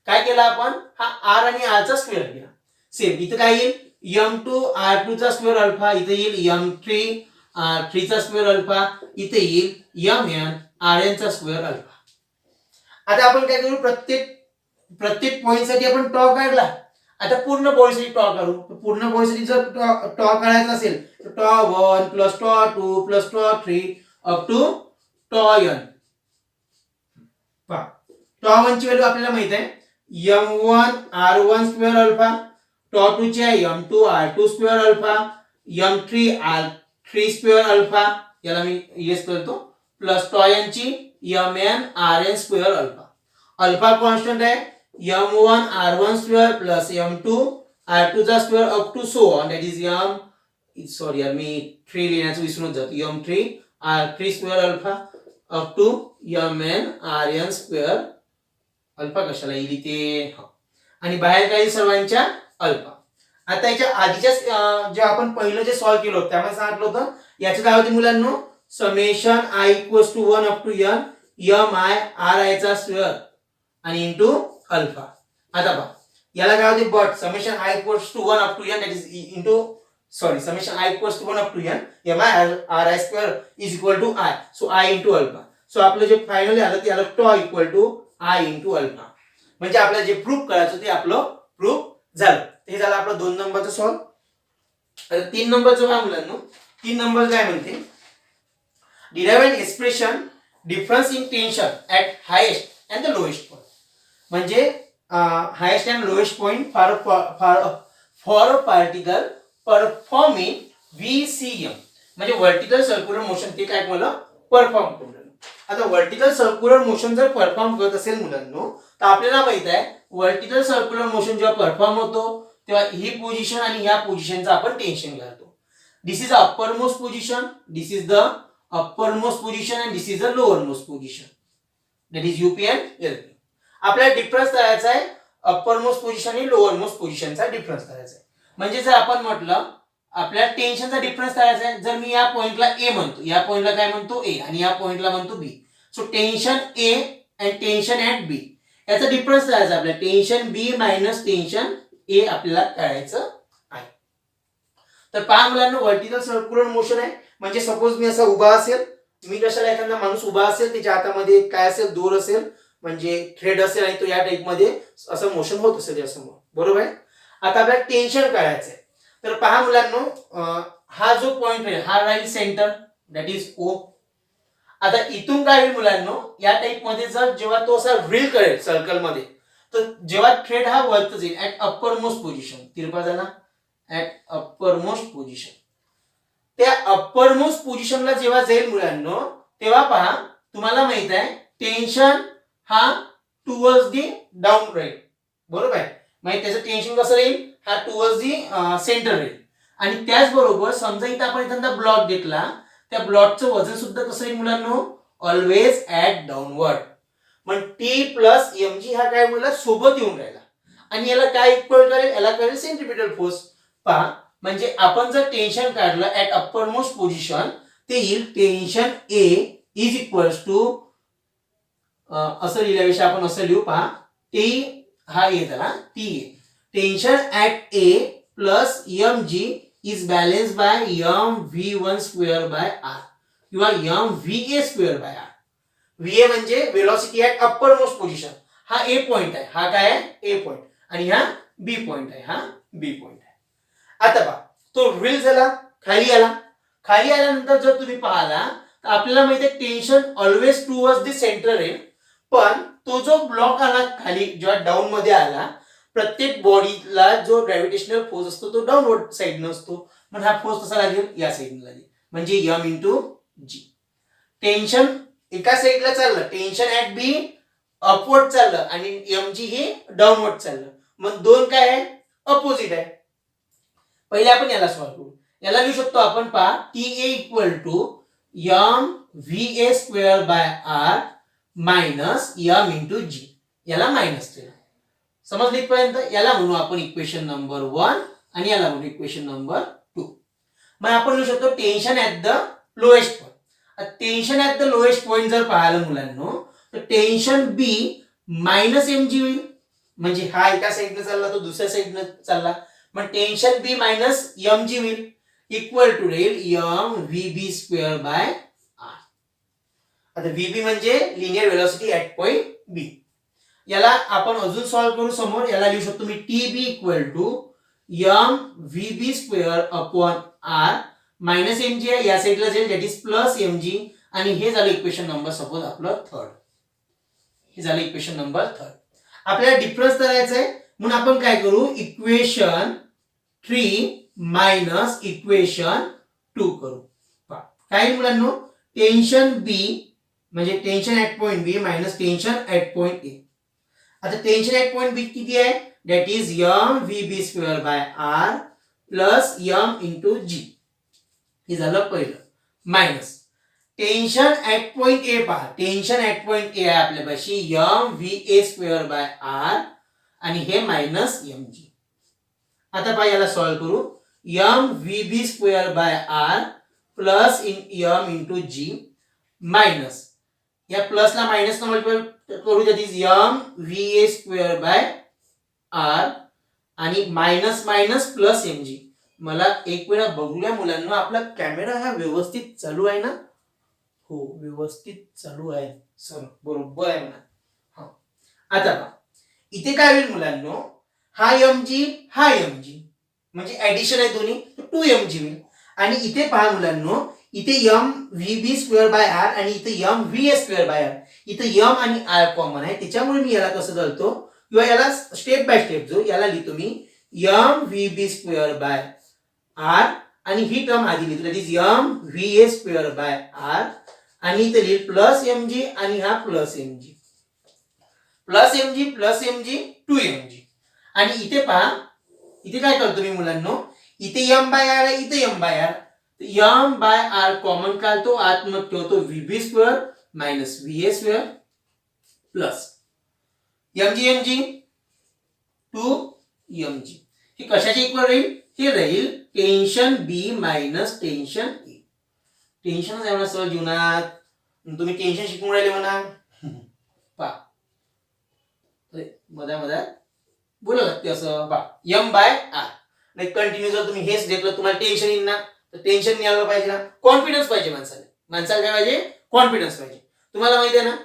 काय केलं आपण, हा r आणि r चा स्क्वेअर केला. सेम इथं काय येईल m2 r2 चा स्क्वेअर अल्फा, इथे येईल m3 r3 चा स्क्वेअर अल्फा, इथे येईल mn rn चा स्क्वेअर अल्फा. आता आपण काय करू, प्रत्येक पॉइंट साठी आपण टॉ काढला. आता पूर्ण बॉडी साठी टॉ काढू. पूर्ण बॉडी साठी जर टॉ काढायचा असेल तर tau 1 plus tau 2 plus tau 3 up to tau n. पहा टॉ 1 ची व्हॅल्यू आपल्याला माहित आहे m1 r1 स्क्वेअर अल्फा, टॉ 2 ची आहे m2 r2 square alpha, m3 r3 square alpha, याला मी इरेज करतो, प्लस टॉ n ची mn rn square alpha. Alpha constant आहे m1 r1 square plus m2 r2 चा square up to so on that is sorry यार मी 3 लिहिण्याचं विसरून जातो, m3 r3 square alpha up to mn rn square alpha. कशाला येईल ते, आणि बाहेर काही सर्वांच्या अल्फा. आता याच्या आधीच्या जे आपण पहिलं जे सॉल्व्ह केलं होतं त्यामध्ये सांगितलं होतं याचं काय होते मुलांनो, summation i equals to 1 up to n m i r चा स्क्वेअर आणि इनटू अल्फा. आता पहा याला काय होते, but summation i equals to 1 up to n that is into sorry summation i equals to 1 up to n m i r square is equal to i. So i into alpha. So आपलं जे finally आलं ते आलं tau equal to i into alpha. म्हणजे आपल्याला जे proof करायचं ते आपलं प्रूफ झालं. हे झालं आपलं 2 नंबरचं सॉल्व. आता 3 नंबरचं काय मुलांनो, 3 नंबर काय म्हणते, derive an expression difference in tension at highest and the lowest point. म्हणजे highest and lowest point for a particle performing VCM. म्हणजे व्हर्टिकल सर्क्युलर मोशन ते काय मला परफॉर्म करून. आता व्हर्टिकल सर्क्युलर मोशन जर परफॉर्म करत असेल मुलांनो, तर आपल्याला माहित आहे व्हर्टिकल सर्क्युलर मोशन जेव्हा परफॉर्म होतो तेव्हा ही पोझिशन आणि ह्या पोझिशनचं आपण टेन्शन घालतो. This is upper most position, this is the upper most position and this is the lower most position, that is UP and LP. आपल्याला डिफरन्स करायचा आहे अप्पर मोस्ट पोझिशन आणि लोअर मोस्ट पोझिशनचा difference करायचा आहे. म्हणजे जर आपण म्हटलं आपल्याला टेन्शनचा डिफरन्स करायचा आहे, जर मी या पॉइंटला A म्हणतो, या पॉइंटला काय म्हणतो A आणि या पॉइंटला म्हणतो B, so tension A and tension at B याचा डिफरन्स करायचा आपल्याला. Tension B minus tension A आपल्याला काढायचं आहे. तर पहा मुलांना, व्हर्टिकल सर्क्युलर मोशन आहे म्हणजे सपोज मी असा उभा असेल, मी कशाला एखादा माणूस उभा असेल त्याच्या हातामध्ये काय असेल, दोर असेल म्हणजे थ्रेड असेल आणि तो या टाइप मध्ये असं मोशन होत असेल यासमोर, बरोबर आहे. आता आपल्याला टेन्शन काढायचं आहे. तर पहा मुलांनो, हा जो पॉइंट आहे हा राहील सेंटर, दॅट इज O. आता इथून काय होईल मुलांनो, या टाइप मध्ये जर जेव्हा तो असा रील करेल सर्कल मध्ये, तर जेव्हा थ्रेड हा वरत जाईल ऍट अप्पर मोस्ट पोझिशन, तिरपा झाला ऍट अप्पर मोस्ट पोझिशन, त्या अप्पर मोस्ट पोझिशनला जेव्हा जाईल मुलांनो, तेव्हा पहा तुम्हाला माहित आहे टेन्शन हा टुवर्ड्स दी डाऊन राहील, बरोबर आहे. म्हणजे त्याचं टेन्शन कसं राहील, हा टुवर्ड्स दी सेंटर राहील. आणि त्याचबरोबर समजा इथं आपण एखादा ब्लॉक घेतला, त्या ब्लॉकचं वजन सुद्धा कसं राहील मुलांनो, ऑलवेज ऍट डाऊनवर्ड. मग T प्लस mg हा काय मुला सोबत येऊन राहिला आणि याला काय इक्वल करेल, याला करेल सेंट्रिपिटल फोर्स. पहा म्हणजे आपण जर टेन्शन काढलं ऍट अप्पर मोस्ट पोझिशन, ते येईल tension A is equals to असं लिहिल्याविषयी आपण असं लिहू. पहा T हा A झाला, T tension at A plus mg is balance by mv1 square by r किंवा mva square by r. VA म्हणजे velocity at upper most position, हा A पॉइंट आहे, हा काय आहे A पॉइंट, आणि हा B पॉइंट आहे, हा B पॉइंट आहे. आता पहा तो रील झाला, खाली आला. खाली आल्यानंतर जर तुम्ही पाहिला तर आपल्याला माहिती आहे tension always towards the centre आहे. पण तो जो ब्लॉक आला खाली, जेव्हा डाऊन मध्ये आला, प्रत्येक बॉडीला जो ग्रॅव्हिटेशनल फोर्स असतो तो डाऊनवर्ड साइडने असतो. मग हा फोर्स कसा लागेल, या साइडने लागेल, म्हणजे m इंटू g. टेन्शन एका साइडला चाललं, टेन्शन ऍट B अपवर्ड चाललं आणि mg हे डाऊनवर्ड चाललं. मग दोन काय आहे, अपोजिट आहे. पहिले आपण याला सॉल्व्ह करू. याला लिहू शकतो आपण, पहा TA equal to mva square by r minus m into g. याला मायनस केलं, समजलं इथपर्यंत. याला म्हणू आपण इक्वेशन नंबर 1 आणि याला म्हणू इक्वेशन नंबर 2. मग आपण लिहू शकतो tension at the lowest point. Tension at the lowest point जर पाहिलं मुलांनो, तर टेन्शन B मायनस mg होईल. म्हणजे हा एका साइडने चालला तो दुसऱ्या साइडने चालला, मग टेन्शन B मायनस mg होईल इक्वल टू राहील mvb स्क्वेअर बाय r. आता VB म्हणजे linear velocity at point B. याला आपण अजून सॉल्व्ह करू समोर. याला लिहू शकतो मी TB equal to mvb square upon r minus mg आहे, या साइडला जाईल, दॅट इज प्लस mg. आणि हे झालं इक्वेशन नंबर सपोज आपलं थर्ड. हे झालं इक्वेशन नंबर थर्ड. आपल्याला डिफरन्स करायचा आहे म्हणून आपण काय करू, इक्वेशन 3 मायनस इक्वेशन 2 करू. काय मुलांनो, टेन्शन B म्हणजे tension at point B minus tension at point A. आता टेन्शन ऍट पॉइंट B किती आहे, that is mvb square by r plus m into g. हे झालं पहिलं. Minus tension at point A. पहा टेन्शन ऍट पॉइंट A आहे आपल्यापाशी mva square by r आणि हे मायनस mg. आता पहा याला सॉल्व्ह करू. mvb square by r plus m into g minus या प्लसला मायनस न मल्टिप्लाय करू, that is mva square by r आणि मायनस मायनस प्लस mg. मला एक वेळा बघूया मुलांना, आपला कॅमेरा हा व्यवस्थित चालू आहे ना? हो व्यवस्थित चालू आहे सर, बरोबर आहे ना. आता पहा इथे काय होईल मुलांनो, हा mg हा mg म्हणजे ऍडिशन आहे दोन्ही, 2mg होईल. आणि इथे पहा मुलांनो, इथे m vb square by r आणि इथे m vs square by r. इथे m आणि r कॉमन आहे, त्याच्यामुळे मी याला कसं करतो किंवा याला स्टेप बाय स्टेप जो याला लिहितो मी m vb square by r आणि ही टर्म आधी लिहितो, that is m va square by r आणि इथे लिहिल प्लस mg आणि हा plus mg plus mg 2mg. आणि इथे पहा, इथे काय करतो मी मुलांनो, इथे m बाय r आहे, इथे m by r, m by r common काढतो, आतमध्ये ठेवतो vb square minus va square plus mg 2mg. हे कशाचे इक्वल राहील? हे राहील tension b minus tension a. टेन्शनच आहे म्हणा सर जीवनात, तुम्ही टेन्शन शिकून राहिले म्हणा. पहा मध्यात बोलू लागते असं. पहा m बाय r नाही कंटिन्यू, जर तुम्ही हेच घेतलं तुम्हाला टेन्शन येईल ना, तर टेन्शन नाही आलं पाहिजे ना, कॉन्फिडन्स पाहिजे माणसाला. माणसाला काय पाहिजे? कॉन्फिडन्स पाहिजे. तुम्हाला माहिती आहे ना,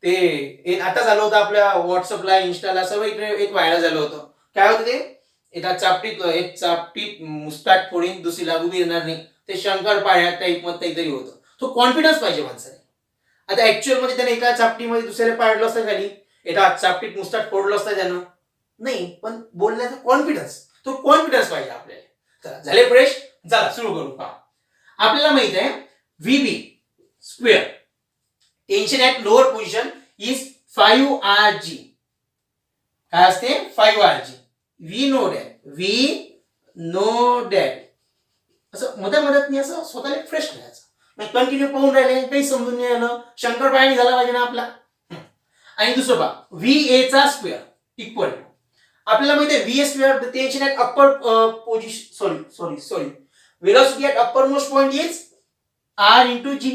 ते आता झालं होतं आपल्या व्हॉट्सअपला इंस्टाला सर्व इकडे एक व्हायरल झालं होतं. काय होतं ते, एका एक चापटीत मुस्ताट फोडीन दुसरी लागू बी येणार नाही, ते शंकर पाळ्या टाईप मध्ये काहीतरी होतं. तो कॉन्फिडन्स पाहिजे माणसाला. आता ऍक्च्युअल मध्ये त्याने एका चापटीमध्ये दुसऱ्याला पाडलं असतं खाली, एका चापटीत मुस्ताट फोडलं असतं त्यानं नाही, पण बोलण्याचा कॉन्फिडन्स, तो कॉन्फिडन्स पाहिजे आपल्याला. चला झाले फ्रेश, चला सुरू करू. पहा आपल्याला माहित आहे VB square tension at lower position is 5rg. काय असते? 5rg. वी नो डॅट असं मध्यात मी असं स्वतःला फ्रेश करायचं, कंटिन्यू पाहून राहिले काही समजून नाही आलं, शंकरपाळी झाला पाहिजे ना आपला. आणि दुसरं पहा va चा स्क्वेअर इक्वल टू, आपल्याला माहिती आहे va square tension at upper position sorry velocity at upper most point is r into g.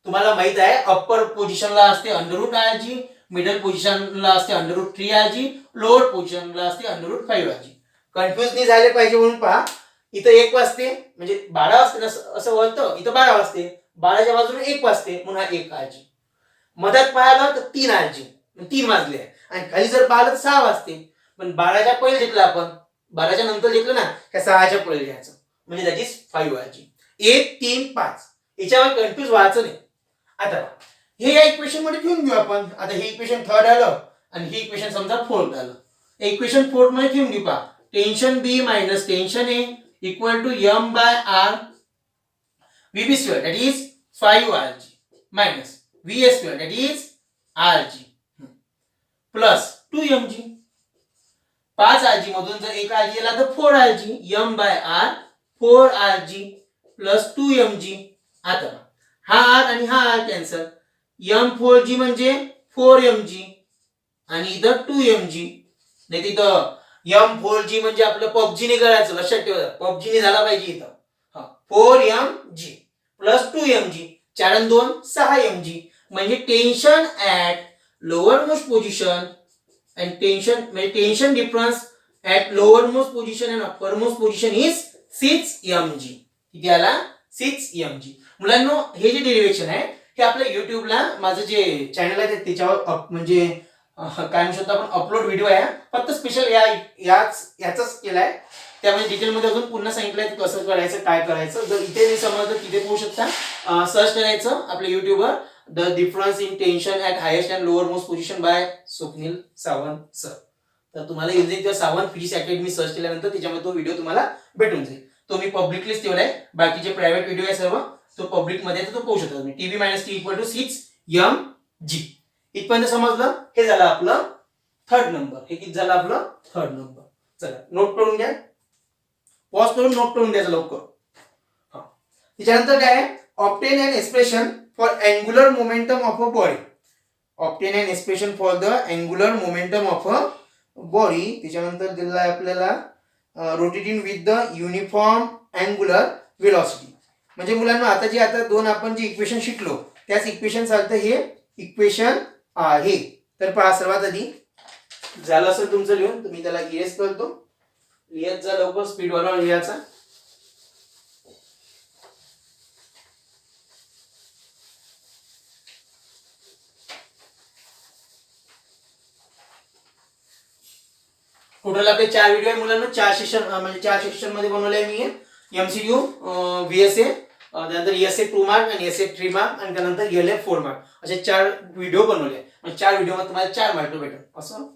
तुम्हाला माहित आहे अप्पर पोझिशनला असते √rg, मिडल पोझिशनला असते √3rg, लोअर पोझिशनला असते √5rg. कन्फ्युज नाही झाले पाहिजे म्हणून पहा, इथं 1 वाजते म्हणजे 12 वाजते असं वळतं, इथं 12 वाजते, 12च्या बाजूने 1 वाजते म्हणून हा 1rg. मधात पाहिलं तर 3rg, 3 वाजले. आणि खाली जर पाहिलं तर 6 वाजते, पण 12च्या पहिले घेतलं आपण, 12च्या नंतर घेतलं ना त्या 6च्या पहिले घ्यायचं, म्हणजे दॅट इज 5rg. 1 3 5 याच्यावर कन्फ्युज व्हायचं नाही. आता हे या इक्वेशन मध्ये ठेवून घेऊ आपण. आता हे इक्वेशन थर्ड आलं आणि हे इक्वेशन समजा फोर्थ आलं. इक्वेशन फोर्थ मध्ये ठेवून घेऊ. पहा tension B minus tension A equal to m by r vb square that is 5rg minus va square that is rg plus 2mg. 5rg मधून जर 1rg गेला तर 4rg, m by r 4rg plus 2mg. आता हा r आणि हा r cancel, m4g म्हणजे 4mg आणि इथं 2mg. नाही तिथं m4g म्हणजे आपलं पबजी ने करायचं, लक्षात ठेवा पबजी ने झाला पाहिजे इथं. 4mg प्लस 2mg 4 आणि 2 6mg म्हणजे tension at lower most position and tension difference at lower most position and upper most position is 6mg. किती आला? 6mg. मुलांनो हे जे डेरिव्हेशन आहे हे आपल्या युट्यूबला माझं जे चॅनल आहे त्याच्यावर म्हणजे काय म्हणू शकतो आपण अपलोड व्हिडिओ आहे, फक्त स्पेशल याचाच केलाय. त्यामध्ये डिटेलमध्ये अजून पुन्हा सांगितलंय कसं करायचं काय करायचं. जर इथे नाही समजलं तिथे पाहू शकता, सर्च करायचं आपल्या युट्यूबवर the difference in tension at highest and lower most position by Swapnil Sawant sir. तर तुम्हाला येऊन जाईल किंवा सावंत फिजिक्स अकॅडमी सर्च केल्यानंतर त्याच्यामध्ये तो व्हिडिओ तुम्हाला भेटून जाईल. तो मी पब्लिकलीच ठेवलाय, बाकीचे प्रायव्हेट व्हिडिओ आहे सर्व तो पब्लिक मध्ये तो पाहू शकता तुम्ही. TB minus T equal to 6mg. इथपर्यंत समजलं? हे झालं आपलं थर्ड नंबर. हे किती झालं आपलं थर्ड नंबर. चला नोट करून घ्या, पॉज करून नोट करून द्यायचं लवकर. त्याच्यानंतर काय आहे, obtain an expression for angular momentum of a body. Obtain an expression for the angular momentum of a body. त्याच्यानंतर दिलेला आहे आपल्याला rotating with the uniform angular velocity. म्हणजे मुलांना आता दोन आपण जे इक्वेशन शिकलो त्याच इक्वेशन सारखं हे इक्वेशन आहे. तर पहा सर्वात आधी झालं असेल तुमचं लिहून, तुम्ही त्याला इरेज करतो. लिहत जा लवकर, स्पीड वाढवा लिहायचा. टोटल आपले 4 व्हिडिओ आहे मुलांना, 4 सेशन म्हणजे 4 सेक्शन मध्ये बनवले आहे मी. एमसीक्यू, व्हीएसए, त्यानंतर एसए 2 मार्क आणि एसए 3 मार्क आणि त्यानंतर एलए 4 मार्क असे 4 व्हिडिओ बनवले. म्हणजे 4 व्हिडिओ मध्ये तुम्हाला 4 मार्क भेटेल असं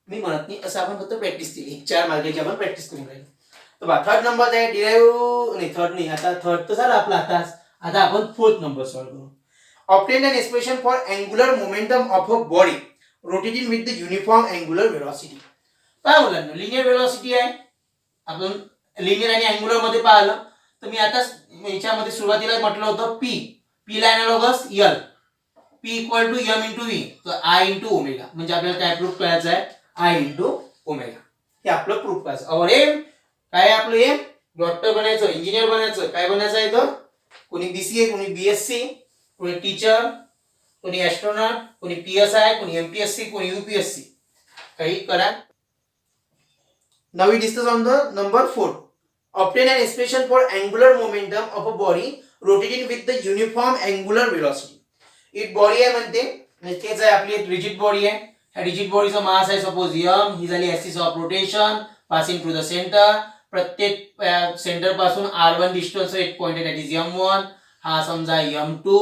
मी म्हणत नाही, असं आपण फक्त प्रॅक्टिस केली. 4 मार्काची आपण प्रॅक्टिस करून राहिली. तर बघा थर्ड नंबर आहे डिराइव्ह, नाही थर्ड नाही, आता थर्ड तर झालं आपला आताच. आता आपण फोर्थ नंबर सॉल्व्ह करू. Obtain an expression for angular momentum of a body rotating with the uniform angular velocity. काय मुलांना लिनियर वेलोसिटी आहे, आपण लिनियर आणि अँग्युलर मध्ये पाहिलं. तर मी आता याच्यामध्ये सुरुवातीला म्हटलं होतं पी ला analogous L, P equal to M into V, तर आय इंटू ओमेगा. म्हणजे आपल्याला काय प्रूफ करायचं आहे, आय इंटू ओमेगा. हे आपलं प्रूफ करायचं. और एम काय आहे आपलं एम, डॉक्टर बनायचं, इंजिनियर बनायचं, काय बनायचं आहे तर कोणी बीसीए, कोणी बीएससी, कोणी टीचर, कोणी ऍस्ट्रॉनॉट, कोणी पीएसआय, कोणी एमपीएससी, कोणी यूपीएससी, काही करा. Now we discuss on the number 4. Obtain an expression for angular momentum of a body rotating with the uniform angular velocity. It body आहे म्हणते, तेच आहे आपली एक रिजिड बॉडी आहे. ह्या रिजिड बॉडीचा मास आहे सपोज m, ही झाली axis of rotation passing through the centre. प्रत्येक सेंटर पासून r1 डिस्टन्स एक पॉइंट आहे, दॅट इज m1. हा समजा m2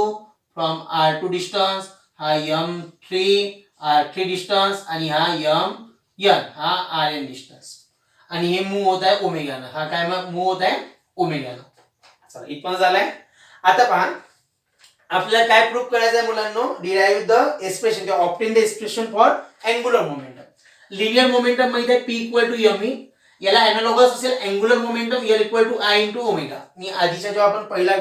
फ्रॉम r2 डिस्टन्स, हा m3 r3 डिस्टन्स आणि हा mn हा rn डिस्टन्स. आणि हे मूव होत आहे ओमेगानं. हा काय मूव होत आहे ओमेगानं. चला इथपर्यंत झालंय. आता पहा आपल्याला काय प्रूफ करायचं आहे मुलांनो, डिराइव्ह द एक्सप्रेशन किंवा obtain the expression for angular momentum. Linear momentum माहिती आहे P equal to M E, याला एनालॉगस असेल angular momentum L equal to I into omega. मी आधीच्या जेव्हा आपण पहिला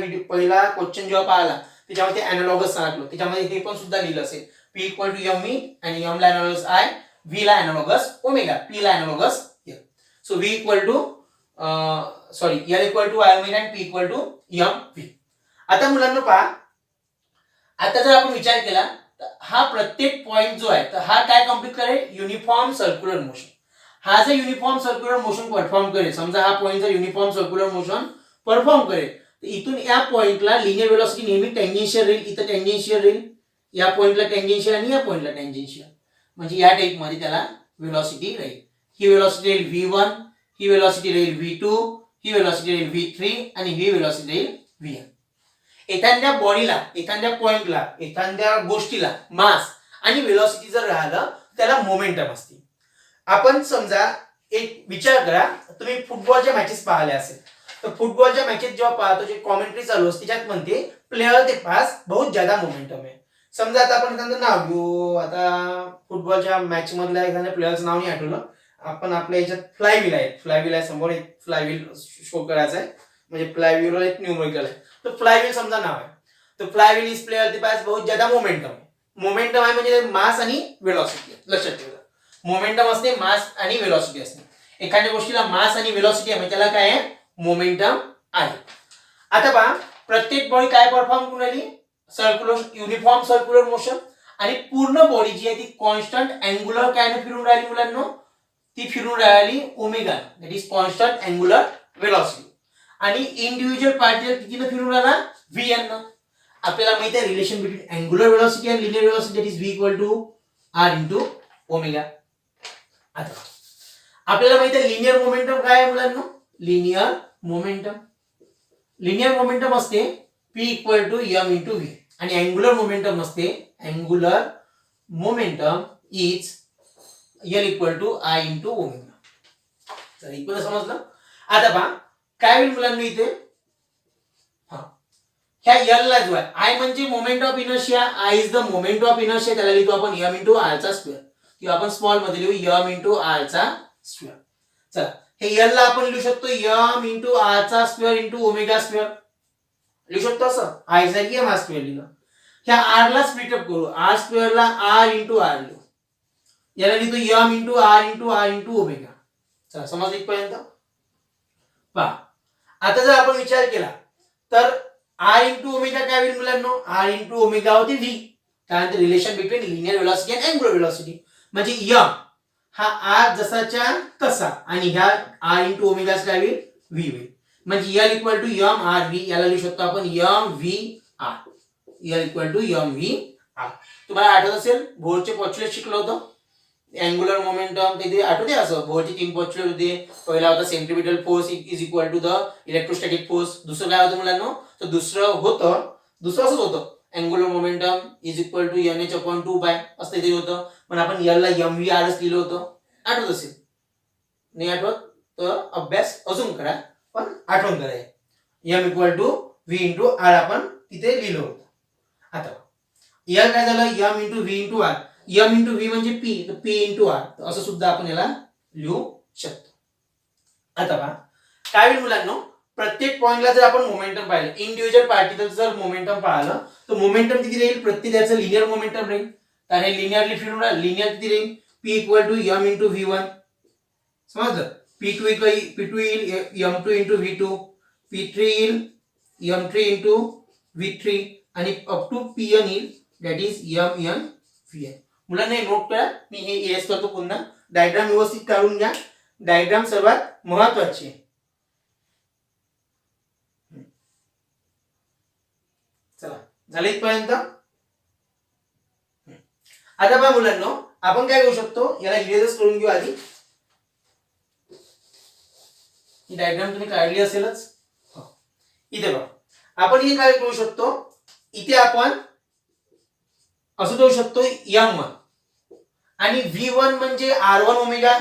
क्वेश्चन जेव्हा पाहिला त्याच्यामध्ये एनालॉगस सांगितलं, त्याच्यामध्ये हे पण सुद्धा लिहिलं असेल P equal to M E आणि एम ला एनालॉगस आय, व्ही ला एनालॉगस ओमेगा, पी ला analogous L. So V equal to L equal to I omega आणि P equal to M V. आता मुलांना पहा, आता जर आपण विचार केला तर हा प्रत्येक पॉइंट जो आहे तर हा काय कम्प्लीट करेल, युनिफॉर्म सर्क्युलर मोशन. हा जर युनिफॉर्म सर्क्युलर मोशन परफॉर्म करेल, समजा हा पॉइंट जर युनिफॉर्म सर्क्युलर मोशन परफॉर्म करेल तर इथून या पॉइंटला लिनियर वेलोसिटी नेहमी टेंजेन्शियल राहील, इथं टेंजेन्शियल राहील, या पॉइंटला टेंजेन्शियल आणि या पॉइंटला टेंजेन्शियल. म्हणजे या टाइप मध्ये त्याला वेलोसिटी राहील. ही वेलोसिटी राहील v1, ही वेलोसिटी राहील v2, ही वेलोसिटी राहील v3 आणि ही वेलोसिटी राहील vn. एखाद्या बॉडीला, एखाद्या पॉइंटला, एखाद्या गोष्टीला मास आणि वेलोसिटी जर राहिलं त्याला मोमेंटम असते. आपण समजा एक विचार करा, तुम्ही फुटबॉलच्या मॅचेस पाहिल्या असेल तर फुटबॉलच्या मॅचेस जेव्हा पाहतो जे कॉमेंट्री चालू असते त्याच्यात म्हणते प्लेयर ते पास बहुत ज्यादा मोमेंटम आहे. समजा आता आपण एखादं नाव घेऊ, आता फुटबॉलच्या मॅच मधल्या एखाद्या प्लेयरचं नाव नाही आठवलं, आपण आपल्या याच्यात फ्लायव्हील आहे समोर एक फ्लायव्हील शो करायचा आहे, म्हणजे फ्लायव्हील एक न्यूमेरिकल आहे. तो फ्लायव्हील समजा नाव आहे, तो फ्लायव्हील इज प्लेयर ते पास बहुत ज्यादा मोमेंटम आहे. मोमेंटम आहे म्हणजे मास आणि वेलोसिटी, लक्षात ठेवा. मोमेंटम असते, मास आणि वेलोसिटी असते. एखाद्या गोष्टीला मास आणि वेलोसिटी आहे म्हणजे त्याला काय आहे, मोमेंटम आहे. आता पहा प्रत्येक बॉडी काय परफॉर्म करून राहिली, सर्क्युलर युनिफॉर्म सर्क्युलर मोशन. आणि पूर्ण बॉडी जी आहे ती कॉन्स्टंट अँग्युलर काय फिरून राहिली मुलांनो, ती फिरून राहिली omega, that is constant angular velocity. आणि इंडिव्हिज्युअल पार्टिकल कितीनं फिरून राहिला, vn न. आपल्याला माहिती आहे रिलेशन बिटवीन अँग्युलर वेलोसिटी आणि linear velocity, that is v equal to r into omega. आता आपल्याला माहिती आहे लिनियर मोमेंटम काय आहे मुलांनो, लिनियर मोमेंटम असते p equal to m into v आणि अँग्युलर मोमेंटम असते, angular momentum is l equal to i into omega. तर इक्वल समजलं. आता पहा काय होईल मुलांना इथे, ह्या एल ला जो आहे आय म्हणजे moment of inertia, I is the moment of inertia, त्याला लिहितो आपण m इंटू r चा स्क्वेअर किंवा आपण स्मॉल मध्ये लिहू m इंटू r चा स्क्वेअर. चला हे एल ला आपण लिहू शकतो m इंटू r चा स्क्वेअर इंटू ओमेगा स्क्वेअर लिहू शकतो असं, आय चा m r स्क्वेअर लिहिलं. ह्या r ला स्प्लिट अप करू, r स्क्वेअर ला r इंटू r लिहू, याला लिहितो m into r into omega. चला समजलं इथपर्यंत. पहा आता जर आपण विचार केला तर r इंटू ओमेगा काय होईल मुलांनो, r इंटू ओमेगा होते v, त्यानंतर रिलेशन बिटवीन लिनियर वेलोसिटी आणि अँग्युलर वेलोसिटी. म्हणजे m हा r जसाच्या तसा आणि ह्या r इंटू ओमेगा काय होईल, v होईल. म्हणजे l equal to m r v, याला लिहू शकतो आपण m v r, l equal to m v r. तुम्हाला आठवत असेल बोर्डचे पॉच्युलेट शिकलो होतो, अँग्युलर मोमेंटम तिथे आठवते असं भौतिक इम्पॉर्च्युलर होते. पहिला होता centripetal force is equal to the electrostatic force. दुसरं काय होतं मुलांनो, तर दुसरं असंच होतं, angular momentum is equal to NH upon 2 pi असं ते होतं. पण आपण L ला MVRच लिहिलं होतं, आठवत असेल. नाही आठवत तर अभ्यास अजून करा, पण आठवण करा. M equal to V into R आपण तिथे लिहिलं होतं. आता L काय झालं, M into V into R. M into V म्हणजे P, तर P इंटू R असं सुद्धा आपण याला लिहू शकतो. आता पहा काय होईल मुलांनो, प्रत्येक पॉइंटला जर आपण मोमेंटम पाहिलं, इंडिव्हिज्युअल पार्टिकल जर मोमेंटम पाहिलं तर मोमेंटम किती राहील, प्रत्येकाचं लिनियर मोमेंटम राहील. तर हे लिनियरली फिरून लिनियर किती राहील, P equal to M into V1. समजलं. P2 येईल M2 इंटू V2, P3 येईल M3 इंटू V3 आणि अप टू Pn येईल, दॅट इज Mn Vn. मुलांना हे नोट करा, मी हे एस करतो पुन्हा. डायग्राम व्यवस्थित काढून घ्या, डायग्राम सर्वात महत्वाची आहे. चला झाले इथपर्यंत. आता पहा मुलांनो, आपण काय करू शकतो, याला इरेजच करून घेऊ आधी. ही डायग्राम तुम्ही काढली असेलच. इथे बघा आपण हे काय करू शकतो, इथे आपण असं करू शकतो M1 आणि V1 म्हणजे R1 ओमेगा,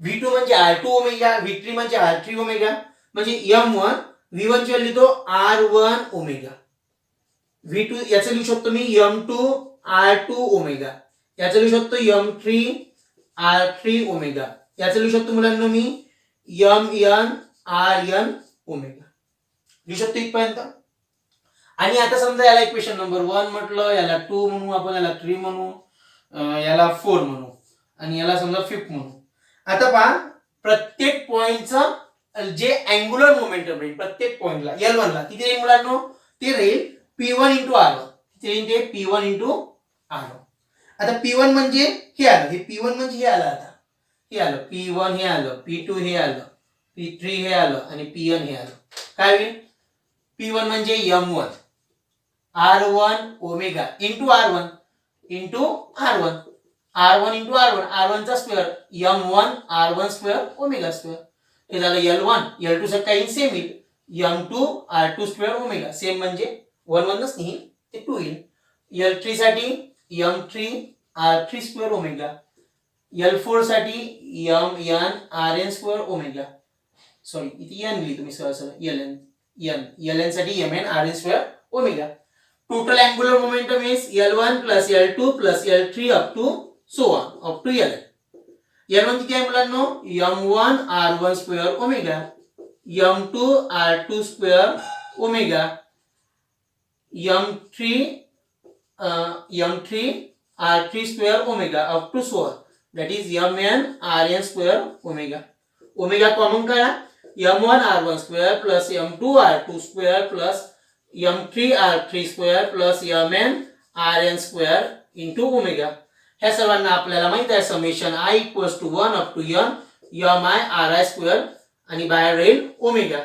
V2 म्हणजे R2 ओमेगा, V3 म्हणजे R3 ओमेगा. म्हणजे M1 V1 ची लिहितो R1 ओमेगा, V2 याचं लिहू शकतो मी M2 R2 ओमेगा, याचं लिहू शकतो M3 R3 ओमेगा, याचं लिहू शकतो मुलांना मी Mn Rn ओमेगा. लिहू शकतो इथपर्यंत. आणि आता समजा याला इक्वेशन नंबर 1 म्हटलं, याला 2 म्हणू आपण, याला 3 म्हणू, याला 4 म्हणू आणि याला समजा 5 म्हणू. आता पहा प्रत्येक पॉइंटचं जे अँग्युलर मोमेंटम राहील प्रत्येक पॉइंटला L1 ला किती राहील मुलांनो, ते राहील P1 इंटू R1. किती राहील ते P1 इंटू R1. आता P1 म्हणजे हे आलं, हे P1 म्हणजे हे आलं, आता हे आलं P1, हे आलं P2, हे आलं P3, हे आलं आणि Pn हे आलं. काय होईल, P1 म्हणजे M1 R1 omega into R1 into R1, R1 into R1, R1 चा square M1 R1 square omega square. हे झालं L1, L2 साठी काही सेम येईल M2 R2 square omega, same म्हणजे 1 1 नच नाही ते 2 येईल. L3 साठी M3 R3 square omega, L4 साठी Mn Rn square omega. Sorry इथे n लिहितो मी सरळ सरळ, Ln साठी Mn Rn square omega. Total angular momentum is L1 plus L2 plus L3 up to so on up to Ln. L1 किती आहे मुलांनो, M1 R1 square omega, M2 R2 square omega, M3 R3 square omega up to so on, that is Mn Rn square omega. Omega common करा, M1 R1 square plus M2 R2 square plus M3 R3 square plus Mn Rn square into omega. ह्या सर्वांना आपल्याला माहित आहे summation I equals to 1 up to n Mi Ri square आणि बाहेर राहील omega.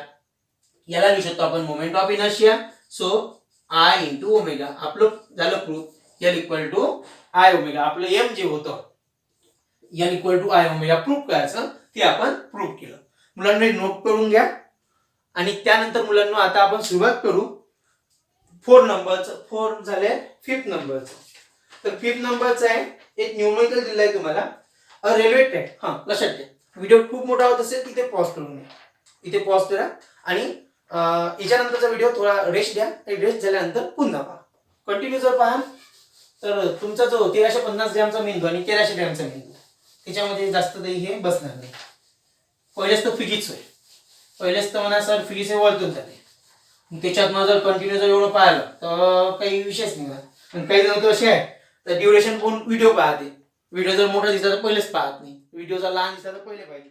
याला लिहू शकतो आपण moment of inertia. So I into omega. आपलं झालं proof, L equal to I omega. आपलं M जे होतं N equal to I omega proof करायचं, ते आपण प्रूफ केलं. मुलांना नोट करून घ्या. आणि त्यानंतर मुलांना आता आपण सुरुवात करू 4 नंबरचं. 4 झाले 5th नंबरचं. तर 5th नंबरचं आहे एक न्यूमेरिकल दिलाय तुम्हाला, अ रेल्वे ट्रॅक. हां लक्षात घ्या, व्हिडिओ खूप मोठा होत असेल तिथे पॉज करून घ्या, इथे पॉज करा आणि याच्यानंतरचा व्हिडिओ थोडा रेस्ट द्या. रेस्ट झाल्यानंतर पुन्हा पहा. कंटिन्यू जर पहा तर तुमचा जो 1350 ग्रॅमचा मेंदू आणि 1300 ग्रॅमचा मेंदू त्याच्यामध्ये जास्त काही हे बसणार नाही. पहिलेच तर फिजिक्स होईल, पहिलेच तर म्हणा सर फिजिक्स हे वळतून जाते, त्याच्यात मग जर कंटिन्यू जर एवढं पाहिलं तर काही विषयच नाही. पण काही जण असे आहे तर ड्युरेशन पण व्हिडिओ पाहते, व्हिडिओ जर मोठा दिसला तर पहिलेच पाहत नाही, व्हिडिओ जर लहान दिसला तर पहिले पाहिजे.